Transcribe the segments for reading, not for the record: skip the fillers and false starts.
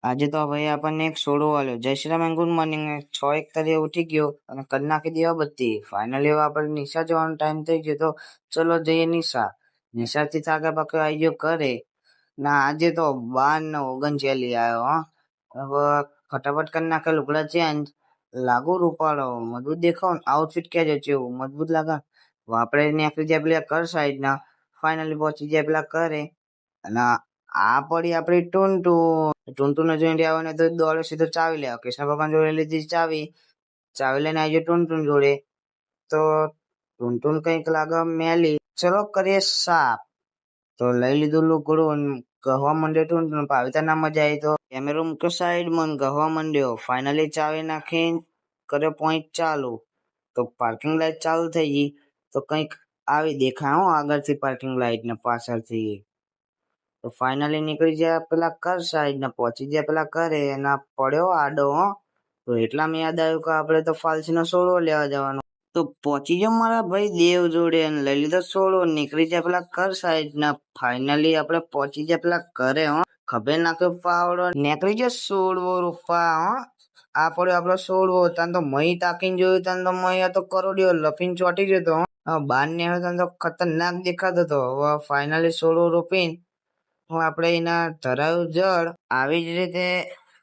આજે તો ભાઈ આપણને એક સોડો વાળ્યો. જય શ્રી રામ, ગુડ મોર્નિંગ. 6:01 તારીખે ઉઠી ગયો અને કરી નાખી દીવા બત્તી. ફાઇનલી હવે આપણે નિશા જવાનો ટાઈમ થઈ ગયો, તો ચલો જઈએ નિશા. નિશાથી થાકે પાકે આવી ગયો ઘરે. ના આજે તો 12:39 આવ્યો. હવે ફટાફટ કરી નાખે લુગડા ચેન્જ. લાગુ રૂપાળો મજબૂત દેખાવ. આઉટફિટ ક્યાં છે એવું મજબૂત લાગે. આપણે નીકળી જાય પેલા કર સાઈડ ના. ફાઇનલી પહોંચી જાય પેલા કરે. અને આ પડી આપડી ટૂંટુને જોઈને આવે ને તો દોડે સીધો ચાવી લે. કૃષ્ણ ભગવાન જોડે લીધી ચાવી લઈને આવી ટૂંટુન જોડે. તો ટૂંટુન કઈક લાગે મેલી. ચલો કરીએ સાફ. તો લઈ લીધું લુગડું, કહવા માંડ્યો ટૂંટુન. પાવિતા ના મજા આવી તો કેમેરો મૂક્યો સાઈડમાં, કહવા માંડ્યો. ફાઇનલી ચાવી નાખી કર્યો પોઈન્ટ ચાલુ. તો પાર્કિંગ લાઈટ ચાલુ થઈ ગઈ. તો કંઈક આવી દેખાય આગળથી પાર્કિંગ લાઈટ ને પાછળથી. તો ફાઇનલી નીકળી જાય પેલા કર સાઈડ ને પહોંચી જાય પેલા કરે એના પડ્યો આડો. તો એટલામાં યાદ આવ્યું કે આપણે તો ફાલસીનો સોડો લેવા જવાનો. તો પહોંચી જાવ મારા ભાઈ દેવ જોડે અને લઈ લીધો સોડો. નીકળી જાય પેલા કર સાઈડ ના. ફાઇનલી આપણે પહોંચી જાય પેલા કરે. ખભે નાખ્યો પાવડો. નીકળી જાય સોડવો રૂપા. આ પડ્યો આપડો સોડવો. તાન તો મહી તાકીને જોયું. તાન તો મહી તો કરોડિયો લફીને ચોટી જતો. બાર ને તો ખતરનાક દેખાતો હતો. હવે ફાઇનલી સોડવો રોપીને આપણે એના ધરાયું જળ. આવી જ રીતે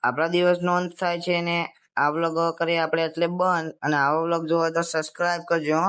આપણા દિવસનો અંત થાય છે. ને આ વ્લોગ કરીએ આપણે એટલે બંધ. અને આવો વ્લોગ જોવા તો સબસ્ક્રાઇબ કરજો.